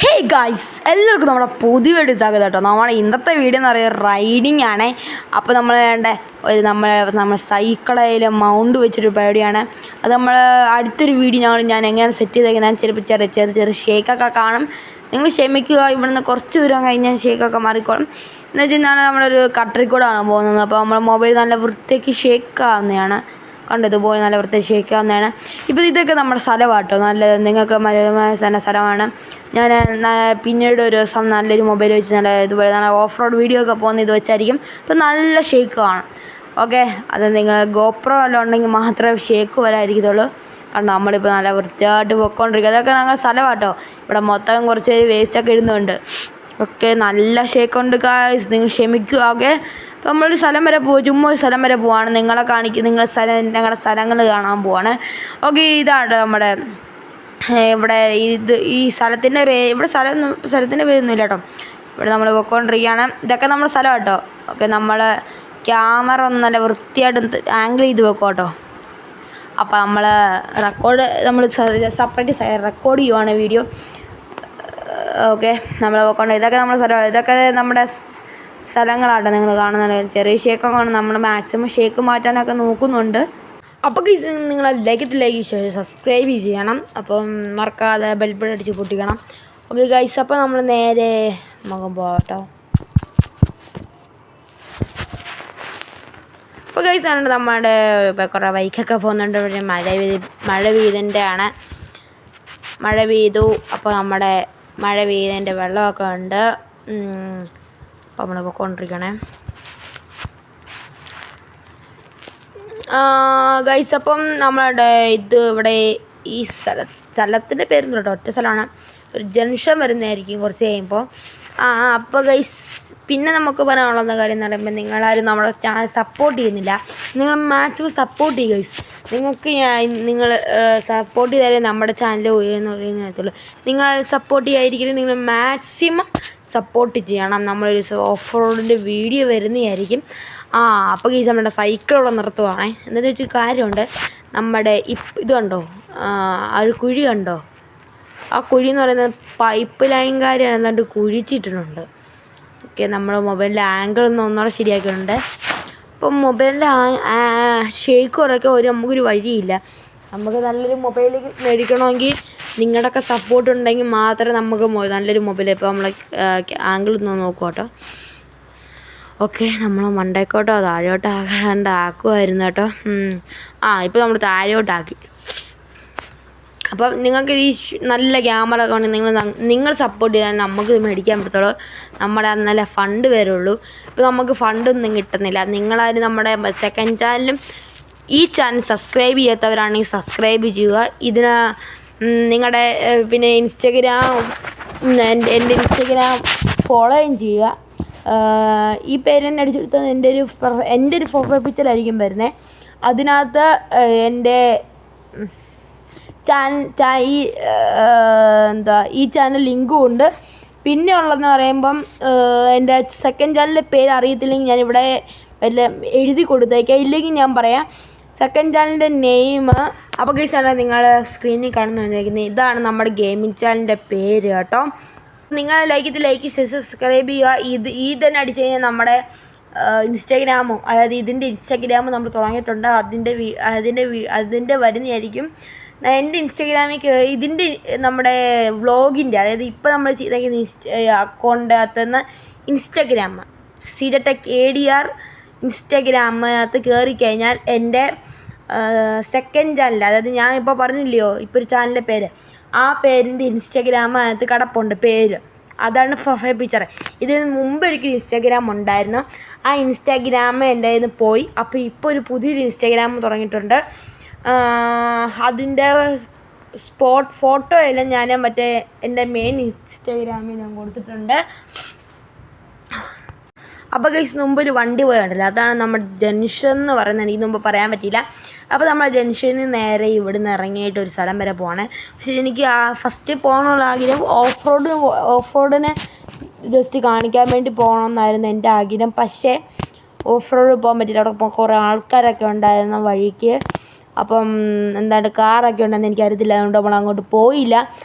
Hey guys, എല്ലാവർക്കും നമ്മുടെ പുതിയ വീഡിയോ സ്വാഗതം കേട്ടോ. നമ്മുടെ ഇന്നത്തെ വീഡിയോ എന്ന് പറയുന്നത് റൈഡിങ് ആണ്. അപ്പോൾ നമ്മൾ വേണ്ട ഒരു നമ്മൾ സൈക്കിളിൽ മൗണ്ട് വെച്ചൊരു പരിപാടിയാണ്. അത് നമ്മൾ അടുത്തൊരു വീഡിയോ ഞാൻ എങ്ങനെയാണ് സെറ്റ് ചെയ്തേക്കുന്നത്, ചിലപ്പോൾ ചെറിയ ഷേക്കൊക്കെ കാണും. നിങ്ങൾ ക്ഷമിക്കുക, ഇവിടുന്ന് കുറച്ച് ദൂരം കഴിഞ്ഞാൽ ഷേക്കൊക്കെ മാറിക്കോളും. എന്ന് വെച്ച് കഴിഞ്ഞാൽ നമ്മളൊരു കട്ടറിക്കൂടാണ് പോകുന്നത്. അപ്പോൾ നമ്മുടെ മൊബൈൽ നല്ല വൃത്തിക്ക് ഷേക്കാവുന്നതാണ്. കണ്ടതുപോലെ നല്ല വൃത്തിക്ക് ഷേക്കാവുന്നതാണ്. ഇപ്പോൾ ഇതൊക്കെ നമ്മുടെ സ്ഥലമാണ് കേട്ടോ. നല്ല നിങ്ങൾക്ക് മനോഹരമായ സ്ഥലമാണ്. ഞാൻ പിന്നീട് ഒരു ദിവസം നല്ലൊരു മൊബൈൽ വെച്ച് നല്ല ഇതുപോലെ നല്ല ഓഫ് റോഡ് വീഡിയോ ഒക്കെ പോകുന്ന ഇത് വെച്ചായിരിക്കും. അപ്പോൾ നല്ല ഷേക്ക് കാണും. ഓക്കെ, അത് നിങ്ങൾ ഗോപ്രോ എല്ലാം ഉണ്ടെങ്കിൽ മാത്രമേ ഷേക്ക് വരാതിരിക്കത്തുള്ളൂ. കണ്ടോ, നമ്മളിപ്പോൾ നല്ല വൃത്തിയായിട്ട് പൊയ്ക്കൊണ്ടിരിക്കുക. അതൊക്കെ ഞങ്ങളുടെ സ്ഥലമാണ് കേട്ടോ. ഇവിടെ മൊത്തം കുറച്ച് പേര് വേസ്റ്റൊക്കെ ഇടുന്നുണ്ട്. ഓക്കെ, നല്ല ഷേക്കുണ്ട് ഗായ്സ്, നിങ്ങൾ ക്ഷമിക്കുക. ഓക്കെ, അപ്പോൾ നമ്മളൊരു സ്ഥലം വരെ ചുമ്മാ ഒരു സ്ഥലം വരെ പോവാണ്. ഞങ്ങളുടെ സ്ഥലങ്ങൾ കാണാൻ പോവാണ്. ഓക്കെ, ഇതാണ് നമ്മുടെ ഇവിടെ ഈ സ്ഥലത്തിൻ്റെ ഇവിടെ സ്ഥലത്തിൻ്റെ പേരൊന്നും ഇല്ല കേട്ടോ. ഇവിടെ നമ്മൾ പോയിക്കൊണ്ടിരിക്കുകയാണ്. ഇതൊക്കെ നമ്മുടെ സ്ഥലം കേട്ടോ. ഓക്കെ, നമ്മൾ ക്യാമറ ഒന്ന് നല്ല വൃത്തിയായിട്ട് ആംഗിൾ ചെയ്ത് വെക്കും കേട്ടോ. അപ്പോൾ നമ്മൾ സെപ്പറേറ്റ് റെക്കോർഡ് ചെയ്യുവാണ് വീഡിയോ. ഓക്കെ, നമ്മൾ പോയിക്കൊണ്ട് ഇതൊക്കെ നമ്മുടെ സ്ഥലമാണ്. ഇതൊക്കെ നമ്മുടെ സ്ഥലങ്ങളാട്ടോ നിങ്ങൾ കാണുന്നത്. ചെറിയ ഷേക്കൊക്കെ കാണും. നമ്മൾ മാക്സിമം ഷേക്ക് മാറ്റാനൊക്കെ നോക്കുന്നുണ്ട്. അപ്പോൾ നിങ്ങൾ ലൈക്ക് സബ്സ്ക്രൈബ് ചെയ്യണം. അപ്പം മറക്കാതെ ബെൽബട്ടൺ അടിച്ച് പൊട്ടിക്കണം. ഓക്കെ ഗൈസ്, അപ്പോൾ നമ്മൾ നേരെ മുഖം പോകട്ടോ. അപ്പോൾ ഗൈസ് ആണ് നമ്മുടെ ഇപ്പോൾ കുറേ ബൈക്കൊക്കെ പോകുന്നുണ്ട്. ഇവിടെ മഴ പെയ്തു. അപ്പോൾ നമ്മുടെ മഴ പെയ്തതിൻ്റെ വെള്ളമൊക്കെ ഉണ്ട്. അപ്പോൾ നമ്മൾ പോയിക്കൊണ്ടിരിക്കണേ ഗൈസ്. അപ്പം നമ്മളുടെ ഇവിടെ ഈ സ്ഥലത്തിൻ്റെ പേരൊന്നും കേട്ടോ, ഒറ്റ സ്ഥലമാണ്. ഒരു ജംഗ്ഷൻ വരുന്നതായിരിക്കും കുറച്ച് കഴിയുമ്പോൾ. അപ്പോൾ ഗൈസ്, പിന്നെ നമുക്ക് പറയാനുള്ളതെന്ന കാര്യം എന്ന് പറയുമ്പോൾ നിങ്ങളാരും നമ്മുടെ ചാനൽ സപ്പോർട്ട് ചെയ്യുന്നില്ല. നിങ്ങൾ മാക്സിമം സപ്പോർട്ട് ചെയ്യുക ഗൈസ്. നിങ്ങൾ സപ്പോർട്ട് ചെയ്താലേ നമ്മുടെ ചാനൽ ഉയർന്നു പറയുന്നതുള്ളൂ. നിങ്ങൾ സപ്പോർട്ട് ചെയ്യാതിരിക്കലും നിങ്ങൾ മാക്സിമം സപ്പോർട്ട് ചെയ്യണം. നമ്മളൊരു ഓഫ് റോഡിൻ്റെ വീഡിയോ വരുന്നതായിരിക്കും. അപ്പോൾ ഗൈസ്, നമ്മുടെ സൈക്കിളോടെ നിർത്തുവാണേ. എന്താണെന്ന് വെച്ചൊരു കാര്യമുണ്ട്. നമ്മുടെ ഇത് കണ്ടോ, ആ ഒരു കുഴി കണ്ടോ? ആ കുഴി എന്ന് പറയുന്നത് പൈപ്പ് ലൈൻകാരാണ് എന്താണ്ട് കുഴിച്ചിട്ടിട്ടുണ്ട്. ഓക്കെ, നമ്മൾ മൊബൈലിൻ്റെ ആംഗിൾ ഒന്നുകൂടെ ശരിയാക്കിയിട്ടുണ്ട്. അപ്പം മൊബൈലിൻ്റെ ഷേക്ക് കുറയ്ക്കാൻ നമുക്കൊരു വഴിയില്ല. നമുക്ക് നല്ലൊരു മൊബൈൽ മേടിക്കണമെങ്കിൽ നിങ്ങളുടെയൊക്കെ സപ്പോർട്ട് ഉണ്ടെങ്കിൽ മാത്രമേ നമുക്ക് നല്ലൊരു മൊബൈൽ. ഇപ്പോൾ നമ്മൾ ആംഗിൾ ഒന്ന് നോക്കുക കേട്ടോ. ഓക്കെ, നമ്മൾ മണ്ടേക്കോട്ടോ താഴോട്ടോ ആക്കുമായിരുന്നു കേട്ടോ. ഇപ്പോൾ നമ്മൾ താഴോട്ടാക്കി. അപ്പം നിങ്ങൾക്ക് ഈ നല്ല ക്യാമറ കൊണ്ട് നിങ്ങൾ സപ്പോർട്ട് ചെയ്താൽ നമുക്ക് മേടിക്കാൻ പറ്റത്തുള്ളൂ. നമ്മുടെ നല്ല ഫണ്ട് വരുള്ളൂ. ഇപ്പോൾ നമുക്ക് ഫണ്ടൊന്നും കിട്ടുന്നില്ല. നിങ്ങളാരും നമ്മുടെ സെക്കൻഡ് ചാനലും ഈ ചാനൽ സബ്സ്ക്രൈബ് ചെയ്യാത്തവരാണെങ്കിൽ സബ്സ്ക്രൈബ് ചെയ്യുക. ഇതിന് നിങ്ങളുടെ പിന്നെ എൻ്റെ ഇൻസ്റ്റഗ്രാം ഫോളോയും ചെയ്യുക. ഈ പേര് തന്നെ അടിച്ചെടുത്തത് എൻ്റെ ഒരു പ്രൊഫൈൽ പിക്ചറായിരിക്കും വരുന്നത്. അതിനകത്ത് എൻ്റെ ഈ ചാനൽ ലിങ്കും ഉണ്ട്. പിന്നെ ഉള്ളതെന്ന് പറയുമ്പം എൻ്റെ സെക്കൻഡ് ചാനലിൻ്റെ പേര് അറിയത്തില്ലെങ്കിൽ ഞാനിവിടെ വല്ല എഴുതി കൊടുത്തേക്കാം. ഇല്ലെങ്കിൽ ഞാൻ പറയാം സെക്കൻഡ് ചാനലിൻ്റെ നെയിം. അപ്പോൾ ഗൈസാണ് നിങ്ങൾ സ്ക്രീനിൽ കാണുന്നത്. ഇതാണ് നമ്മുടെ ഗെയിമിംഗ് ചാനലിൻ്റെ പേര് കേട്ടോ. നിങ്ങൾ ലൈക്ക് സബ്സ്ക്രൈബ് ചെയ്യുക. ഈ തന്നെ അടിച്ചു കഴിഞ്ഞാൽ നമ്മുടെ ഇൻസ്റ്റാഗ്രാമും, അതായത് ഇതിൻ്റെ ഇൻസ്റ്റാഗ്രാമും നമ്മൾ തുടങ്ങിയിട്ടുണ്ട്. അതിൻ്റെ വരുന്നതായിരിക്കും. എൻ്റെ ഇൻസ്റ്റാഗ്രാമിൽ ഇതിൻ്റെ നമ്മുടെ വ്ളോഗിൻ്റെ, അതായത് ഇപ്പോൾ നമ്മൾ ചെയ്തേക്കുന്ന അക്കൗണ്ടിനകത്ത് നിന്ന് ഇൻസ്റ്റാഗ്രാം സിജടെക് ADR ഇൻസ്റ്റാഗ്രാമിനകത്ത് കയറിക്കഴിഞ്ഞാൽ എൻ്റെ സെക്കൻഡ് ചാനൽ, അതായത് ഞാൻ ഇപ്പോൾ പറഞ്ഞില്ലയോ ഇപ്പോൾ ഒരു ചാനലിൻ്റെ പേര്, ആ പേരിൻ്റെ ഇൻസ്റ്റാഗ്രാമിനകത്ത് കിടപ്പുണ്ട് പേര്. അതാണ് പ്രൊഫൈൽ പിക്ചർ. ഇതിന് മുമ്പ് ഒരിക്കലും ഇൻസ്റ്റാഗ്രാം ഉണ്ടായിരുന്നു. ആ ഇൻസ്റ്റാഗ്രാം എൻ്റെ കയ്യിൽ നിന്ന് പോയി. അപ്പോൾ ഇപ്പോൾ ഒരു പുതിയൊരു ഇൻസ്റ്റാഗ്രാം തുടങ്ങിയിട്ടുണ്ട്. അതിൻ്റെ സ്പോട്ട് ഫോട്ടോ എല്ലാം ഞാൻ മറ്റേ എൻ്റെ മെയിൻ ഇൻസ്റ്റാഗ്രാമിൽ ഞാൻ കൊടുത്തിട്ടുണ്ട്. അപ്പോൾ ഗൈസ്, മുമ്പൊരു വണ്ടി പോയുണ്ടല്ലോ, അതാണ് നമ്മുടെ ജംഗ്ഷൻ എന്ന് പറയുന്നത്. എനിക്ക് മുമ്പ് പറയാൻ പറ്റിയില്ല. അപ്പോൾ നമ്മൾ ജംഗ്ഷനിൽ നേരെ ഇവിടുന്ന് ഇറങ്ങിയിട്ട് ഒരു സ്ഥലം വരെ പോവാണ്. പക്ഷേ എനിക്ക് ഫസ്റ്റ് പോകാനുള്ള ആഗ്രഹം ഓഫ് റോഡിനെ ജസ്റ്റ് കാണിക്കാൻ വേണ്ടി പോകണമെന്നായിരുന്നു എൻ്റെ ആഗ്രഹം. പക്ഷേ ഓഫ് റോഡ് പോകാൻ പറ്റില്ല. അവിടെ കുറേ ആൾക്കാരൊക്കെ ഉണ്ടായിരുന്ന വഴിക്ക്. അപ്പം എന്താണ് കാറൊക്കെ ഉണ്ടെന്ന് എനിക്കറിയത്തില്ല, അതുകൊണ്ട് നമ്മൾ അങ്ങോട്ട് പോയില്ല.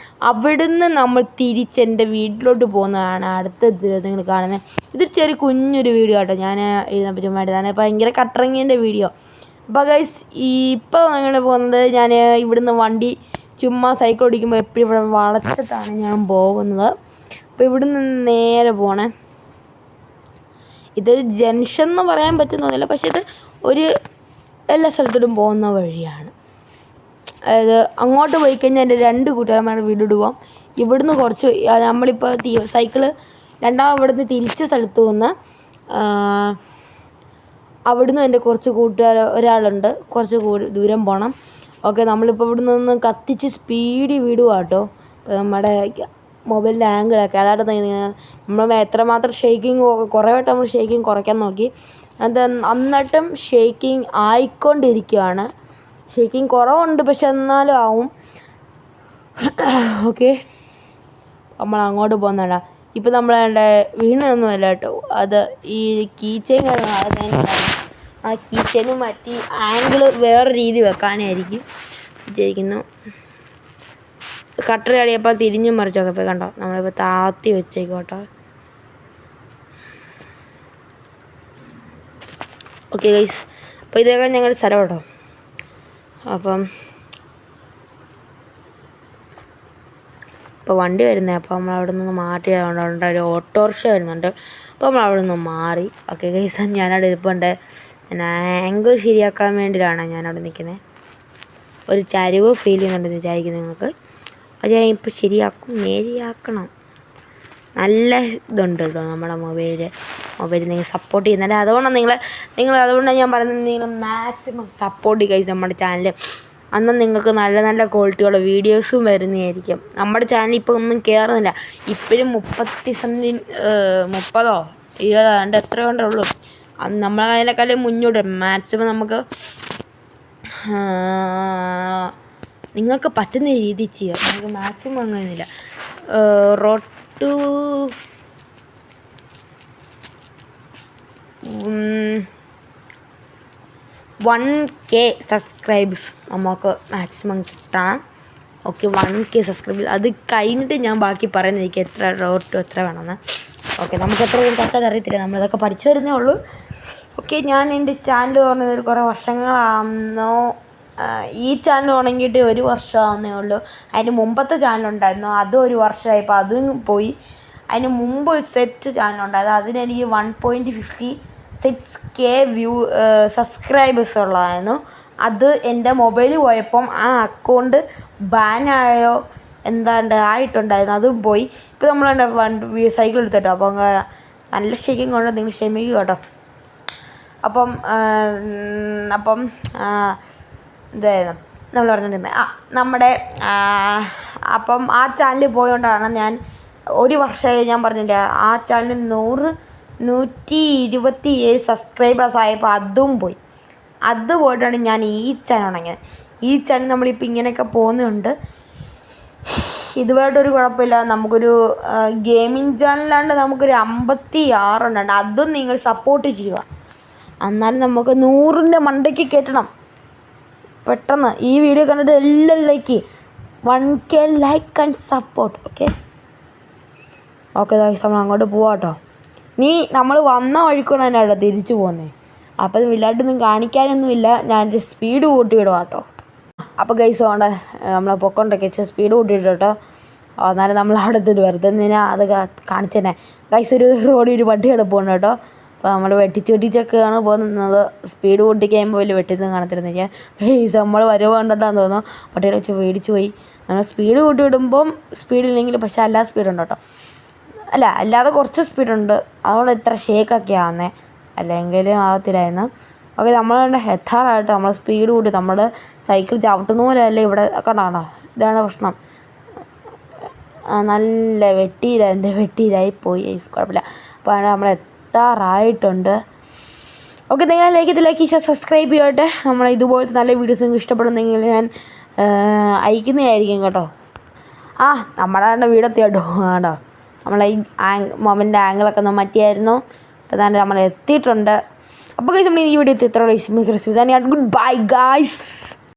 അവിടുന്ന് നമ്മൾ തിരിച്ചെൻ്റെ വീട്ടിലോട്ട് പോകുന്നതാണ് അടുത്ത നിങ്ങൾ കാണുന്നത്. ഇതൊരു ചെറിയ കുഞ്ഞൊരു വീഡിയോ കേട്ടോ, ഞാൻ ഇരുന്നപ്പോൾ ചുമ്മാ ഇതാണ് ഭയങ്കര കട്ടറിങ്ങിൻ്റെ വീഡിയോ. അപ്പോൾ ഗൈസ് ഇപ്പോൾ ഞങ്ങൾ പോകുന്നത്, ഞാൻ ഇവിടുന്ന് വണ്ടി ചുമ്മാ സൈക്കിൾ ഓടിക്കുമ്പോൾ എപ്പോഴും ഇവിടെ വളച്ചിട്ടാണ് ഞാൻ പോകുന്നത്. അപ്പോൾ ഇവിടുന്ന് നേരെ പോകണേ. ഇത് ജംഗ്ഷൻ എന്ന് പറയാൻ പറ്റുന്നതല്ല, പക്ഷേ ഇത് ഒരു എല്ലാ സ്ഥലത്തോട്ടും പോകുന്ന വഴിയാണ്. അതായത് അങ്ങോട്ട് പോയി കഴിഞ്ഞാൽ എൻ്റെ 2 കൂട്ടുകാരന്മാരുടെ വീടോട്ട് പോകാം. ഇവിടുന്ന് കുറച്ച് നമ്മളിപ്പോൾ സൈക്കിള് ഇവിടുന്ന് തിരിച്ച സ്ഥലത്ത് നിന്ന് അവിടുന്ന് എൻ്റെ കുറച്ച് ഒരാളുണ്ട്, കുറച്ച് ദൂരം പോകണം. ഓക്കെ, നമ്മളിപ്പോൾ ഇവിടെ നിന്ന് കത്തിച്ച് സ്പീഡിൽ വിടുക കേട്ടോ. ഇപ്പോൾ നമ്മുടെ മൊബൈലിൻ്റെ ആംഗിളൊക്കെ അതായിട്ട് നമ്മൾ എത്രമാത്രം ഷേക്കിങ് കുറേ വട്ടം നമ്മൾ ഷേക്കിങ് കുറയ്ക്കാൻ നോക്കി, എന്നിട്ടും ഷേക്കിങ് ആയിക്കൊണ്ടിരിക്കുകയാണ്. ഷേക്കിങ് കുറവുണ്ട്, പക്ഷെ എന്നാലും ആവും. ഓക്കെ, നമ്മൾ അങ്ങോട്ട് പോകുന്നതാണ്. ഇപ്പം നമ്മളെ വീണൊന്നുമല്ല കേട്ടോ, അത് ഈ കീച്ചെയിൻ ആ കീച്ചെയിനും മാറ്റി ആംഗിൾ വേറെ രീതി വെക്കാനായിരിക്കും വിചാരിക്കുന്നു. കട്ടർ ചാടിയപ്പോൾ തിരിഞ്ഞും മറിച്ചൊക്കെ പോയി കണ്ടോ, നമ്മളിപ്പോൾ താത്തി വെച്ചേക്കോട്ടോ. ഓക്കെ ഗൈസ്, അപ്പോൾ ഇതൊക്കെ ഞങ്ങളുടെ സ്ഥലം കേട്ടോ. അപ്പം ഇപ്പോൾ വണ്ടി വരുന്നത്, അപ്പോൾ നമ്മൾ അവിടെ നിന്ന് മാറ്റി അവിടെ ഒരു ഓട്ടോറിക്ഷ വരുന്നുണ്ട്. അപ്പോൾ നമ്മൾ അവിടെ നിന്ന് മാറി. ഓക്കെ ഗൈസ്, ഞാനവിടെ ഇരിപ്പുണ്ട്. ഞാൻ ആംഗിൾ ശരിയാക്കാൻ വേണ്ടിയിട്ടാണ് ഞാനവിടെ നിൽക്കുന്നത്. ഒരു ചരിവ് ഫീൽ ചെയ്യുന്നുണ്ടെന്ന് വിചാരിക്കുന്നു നിങ്ങൾക്ക്. അത് ഞാൻ ഇപ്പോൾ നേരെയാക്കണം. നല്ല ഇതുണ്ട് കേട്ടോ നമ്മുടെ മൊബൈൽ നിങ്ങൾ സപ്പോർട്ട് ചെയ്യുന്നില്ല. അതുകൊണ്ടാണ് അതുകൊണ്ടാണ് ഞാൻ പറയുന്നത്, നിങ്ങൾ മാക്സിമം സപ്പോർട്ട് ചെയ്യുക നമ്മുടെ ചാനൽ. അന്ന് നിങ്ങൾക്ക് നല്ല നല്ല ക്വാളിറ്റിയുള്ള വീഡിയോസും വരുന്നതായിരിക്കും. നമ്മുടെ ചാനൽ ഇപ്പോൾ ഒന്നും കയറുന്നില്ല. ഇപ്പോഴും 30 സംതിങ് 30 20 എത്ര കൊണ്ടുള്ളൂ. അന്ന് നമ്മൾ അതിനേക്കാളും മുന്നോട്ട് മാക്സിമം നമുക്ക് നിങ്ങൾക്ക് പറ്റുന്ന രീതിയിൽ ചെയ്യുക. നമുക്ക് മാക്സിമം അങ്ങനെയില്ല. റോഡ് ടു 1K സബ്സ്ക്രൈബേഴ്സ് നമുക്ക് മാക്സിമം കിട്ടണം. Okay, 1K subscribe. അത് കഴിഞ്ഞിട്ട് ഞാൻ ബാക്കി പറയുന്നത് എനിക്ക് റോഡ് ടു എത്ര വേണമെന്ന്. ഓക്കെ, നമുക്ക് എത്ര കറക്റ്റായിട്ട് അറിയത്തില്ല, നമ്മളിതൊക്കെ പഠിച്ചു വരുന്നേ ഉള്ളൂ. ഓക്കെ, ഞാൻ എൻ്റെ ചാനൽ തുടങ്ങുന്നത് കുറേ വർഷങ്ങളാണെന്നോ, ഈ ചാനൽ തുടങ്ങിയിട്ട് 1 വർഷമാകുന്നേ ഉള്ളൂ. അതിന് മുമ്പത്തെ ചാനലുണ്ടായിരുന്നു, അതും 1 വർഷമായപ്പോൾ അതും പോയി. അതിന് മുമ്പ് ഒരു സെറ്റ് ചാനലുണ്ടായിരുന്നു, അതിനെനിക്ക് 1.56K സബ്സ്ക്രൈബേഴ്സ് ഉള്ളതായിരുന്നു. അത് എൻ്റെ മൊബൈൽ പോയപ്പം ആ അക്കൗണ്ട് ബാനായോ ആയിട്ടുണ്ടായിരുന്നു, അതും പോയി. ഇപ്പോൾ നമ്മൾ സൈക്കിൾ എടുത്തിട്ടോ. അപ്പം നല്ല ഷേക്കിങ് കൊണ്ട് നിങ്ങൾ ക്ഷമിക്കുക കേട്ടോ. അപ്പം ഇതായിരുന്നു നമ്മൾ പറഞ്ഞിട്ടുണ്ടായിരുന്നത് നമ്മുടെ അപ്പം ആ ചാനൽ പോയതുകൊണ്ടാണ് ഞാൻ 1 വർഷമായി ഞാൻ പറഞ്ഞില്ല, ആ ചാനലിന് 127 സബ്സ്ക്രൈബേഴ്സ് ആയപ്പോൾ അതും പോയി. അത് പോയിട്ടാണ് ഞാൻ ഈ ചാനൽ തുടങ്ങിയത്. ഈ ചാനൽ നമ്മളിപ്പോൾ ഇങ്ങനെയൊക്കെ പോകുന്നുണ്ട്. ഇതുമായിട്ടൊരു കുഴപ്പമില്ല. നമുക്കൊരു ഗെയിമിങ് ചാനലാണ്ട് നമുക്കൊരു 56 ഉണ്ട്. അതും നിങ്ങൾ സപ്പോർട്ട് ചെയ്യുക. എന്നാലും നമുക്ക് 100ൻ്റെ മണ്ടയ്ക്ക് കയറ്റണം പെട്ടെന്ന്. ഈ വീഡിയോ കണ്ടിട്ട് എല്ലാം like 1K like and support. Okay guys, നമ്മൾ അങ്ങോട്ട് പോവാം കേട്ടോ. നമ്മൾ വന്ന വഴിക്കൂടെ തന്നെ കേട്ടോ തിരിച്ചു പോകുന്നത്. അപ്പം വലുതായിട്ടൊന്നും കാണിക്കാനൊന്നുമില്ല, ഞാൻ സ്പീഡ് കൂട്ടി വിടുക കേട്ടോ. അപ്പോൾ ഗൈസ് വേണ്ട നമ്മളെ പൊക്കോണ്ടൊക്കെ സ്പീഡ് കൂട്ടിയിട്ട് കേട്ടോ. എന്നാലും നമ്മൾ അവിടെ എത്തിയിട്ട് വെറുതെ എന്തിനാ അത് കാണിച്ചു തന്നെ. ഗൈസ് ഒരു റോഡിൽ ഒരു വണ്ടി കിടപ്പുണ്ട് കേട്ടോ. അപ്പോൾ നമ്മൾ വെട്ടിച്ചൊക്കെയാണ് പോകുന്നത്. സ്പീഡ് കൂട്ടി കഴിയുമ്പോൾ വലിയ വെട്ടിയൊന്നും കാണത്തിരുന്നില്ല. ഗൈസ് നമ്മൾ വരവ് കണ്ടിട്ടാന്ന് തോന്നുന്നു വണ്ടിയുടെ വെച്ച് മേടിച്ചു പോയി. നമ്മൾ സ്പീഡ് കൂട്ടി വിടുമ്പം സ്പീഡില്ലെങ്കിൽ പക്ഷേ അല്ലാതെ സ്പീഡുണ്ട് കേട്ടോ. അല്ലാതെ കുറച്ച് സ്പീഡുണ്ട്, അതുകൊണ്ട് ഇത്ര ഷേക്കൊക്കെ ആവുന്നത്, അല്ലെങ്കിലും ആകത്തില്ലായിരുന്നു. ഓക്കെ, നമ്മൾ എത്താറായിട്ട് നമ്മൾ സ്പീഡ് കൂട്ടി നമ്മൾ സൈക്കിൾ ചവിട്ടുന്ന പോലെ അല്ലേ ഇവിടെ കണ്ടാണോ. ഇതാണ് പ്രശ്നം. നല്ല വെട്ടിയിലായി പോയി. കുഴപ്പമില്ല. അപ്പോൾ നമ്മൾ എത്താറായിട്ടുണ്ട്. ഓക്കെ, നിങ്ങൾ ലൈക്ക് സബ്സ്ക്രൈബ് ചെയ്യട്ടെ. നമ്മൾ ഇതുപോലത്തെ നല്ല വീഡിയോസ് നിങ്ങൾക്ക് ഇഷ്ടപ്പെടുന്നെങ്കിൽ ഞാൻ അയക്കുന്നതായിരിക്കും കേട്ടോ. നമ്മുടെ വീടെത്തി കേട്ടോ. കേട്ടോ, നമ്മളെ ഈ മൊബൈലിൻ്റെ ആംഗിളൊക്കെ ഒന്ന് മാറ്റിയായിരുന്നു. അപ്പോൾ നമ്മൾ എത്തിയിട്ടുണ്ട്. അപ്പോൾ ഗൈസ് നമ്മൾ ഈ വീഡിയോ ഇത്രയുള്ള ഗുഡ് ബൈ ഗൈസ്.